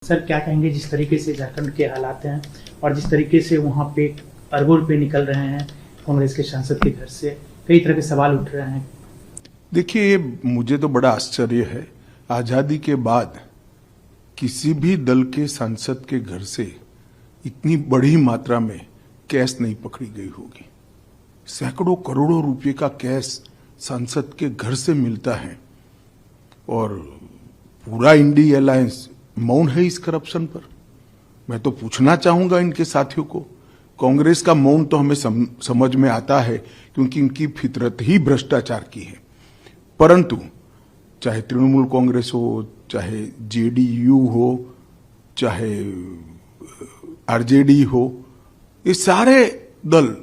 Sir क्या कहेंगे जिस तरीके से झारखंड के हालात हैं और जिस तरीके से वहाँ पे अरबों रुपये निकल रहे हैं कांग्रेस के सांसद के घर से, कई तरह के सवाल उठ रहे हैं। देखिए, मुझे तो बड़ा आश्चर्य है, आजादी के बाद किसी भी दल के सांसद के घर से इतनी बड़ी मात्रा में कैश नहीं पकड़ी गई होगी। सैकड़ों करोड़ों रुपए का कैश सांसद के घर से मिलता है और पूरा इंडी अलायंस मौन है इस करप्शन पर। मैं तो पूछना चाहूंगा इनके साथियों को, कांग्रेस का मौन तो हमें समझ में आता है क्योंकि इनकी फितरत ही भ्रष्टाचार की है, परंतु चाहे तृणमूल कांग्रेस हो, चाहे जेडीयू हो, चाहे आरजेडी हो, ये सारे दल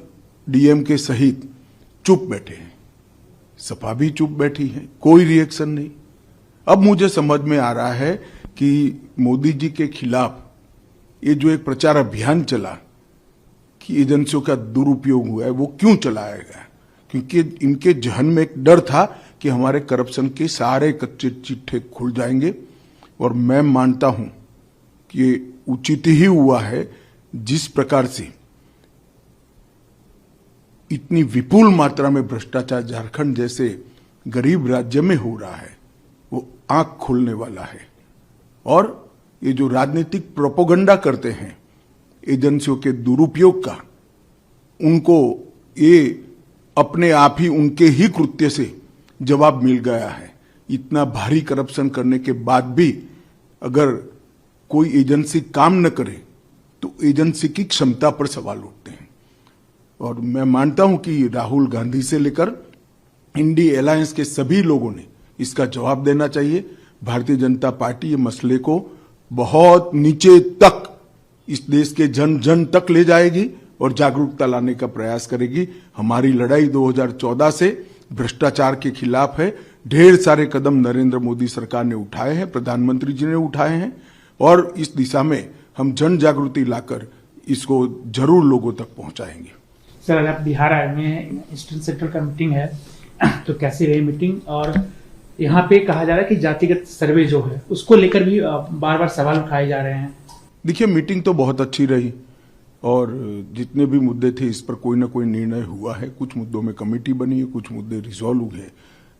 डीएमके सहित चुप बैठे हैं। सपा भी चुप बैठी है, कोई रिएक्शन नहीं। अब मुझे समझ में आ रहा है कि मोदी जी के खिलाफ ये जो एक प्रचार अभियान चला कि एजेंसियों का दुरुपयोग हुआ है, वो क्यों चलाया गया? क्योंकि इनके जहन में एक डर था कि हमारे करप्शन के सारे कच्चे चिट्ठे खुल जाएंगे। और मैं मानता हूं कि ये उचित ही हुआ है, जिस प्रकार से इतनी विपुल मात्रा में भ्रष्टाचार झारखंड जैसे गरीब राज्य में हो रहा है, वो आंख खोलने वाला है। और ये जो राजनीतिक प्रोपोगंडा करते हैं एजेंसियों के दुरुपयोग का, उनको ये अपने आप ही उनके ही कृत्य से जवाब मिल गया है। इतना भारी करप्शन करने के बाद भी अगर कोई एजेंसी काम न करे तो एजेंसी की क्षमता पर सवाल उठते हैं। और मैं मानता हूं कि राहुल गांधी से लेकर इंडी अलायंस के सभी लोगों ने इसका जवाब देना चाहिए। भारतीय जनता पार्टी ये मसले को बहुत नीचे तक, इस देश के जन जन तक ले जाएगी और जागरूकता लाने का प्रयास करेगी। हमारी लड़ाई 2014 से भ्रष्टाचार के खिलाफ है। ढेर सारे कदम नरेंद्र मोदी सरकार ने उठाए हैं, प्रधानमंत्री जी ने उठाए हैं, और इस दिशा में हम जन जागृति लाकर इसको जरूर लोगों तक पहुंचाएंगे। सर अगर आप बिहार आए हुए हैं, ईस्टर्न सेंट्रल का मीटिंग है, तो कैसी रही मीटिंग? और यहाँ पे कहा जा रहा है कि जातिगत सर्वे जो है उसको लेकर भी बार बार सवाल उठाए जा रहे हैं। देखिए, मीटिंग तो बहुत अच्छी रही और जितने भी मुद्दे थे इस पर कोई ना कोई निर्णय हुआ है। कुछ मुद्दों में कमेटी बनी है, कुछ मुद्दे रिजॉल्व हुए हैं।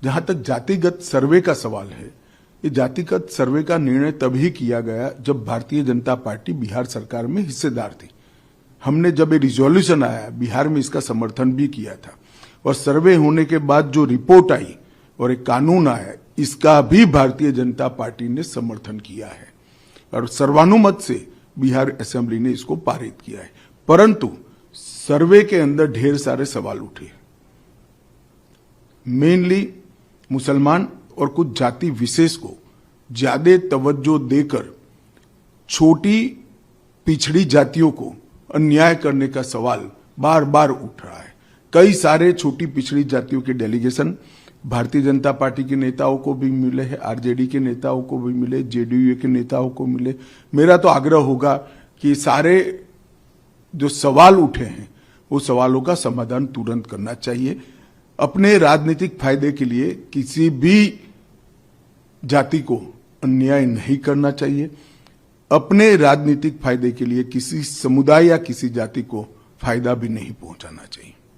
जहां तक जातिगत सर्वे का सवाल है, ये जातिगत सर्वे का निर्णय तभी किया गया जब भारतीय जनता पार्टी बिहार सरकार में हिस्सेदार थी। हमने जब ये रिजोल्यूशन आया, बिहार में इसका समर्थन भी किया था, और सर्वे होने के बाद जो रिपोर्ट आई और एक कानून आया, इसका भी भारतीय जनता पार्टी ने समर्थन किया है और सर्वानुमत से बिहार असेंबली ने इसको पारित किया है। परंतु सर्वे के अंदर ढेर सारे सवाल उठे, मेनली मुसलमान और कुछ जाति विशेष को ज्यादा तवज्जो देकर छोटी पिछड़ी जातियों को अन्याय करने का सवाल बार बार उठ रहा है। कई सारे छोटी पिछड़ी जातियों के डेलीगेशन भारतीय जनता पार्टी के नेताओं को भी मिले हैं, आरजेडी के नेताओं को भी मिले, जेडीयू के नेताओं को मिले। मेरा तो आग्रह होगा कि सारे जो सवाल उठे हैं वो सवालों का समाधान तुरंत करना चाहिए। अपने राजनीतिक फायदे के लिए किसी भी जाति को अन्याय नहीं करना चाहिए। अपने राजनीतिक फायदे के लिए किसी समुदाय या किसी जाति को फायदा भी नहीं पहुंचाना चाहिए।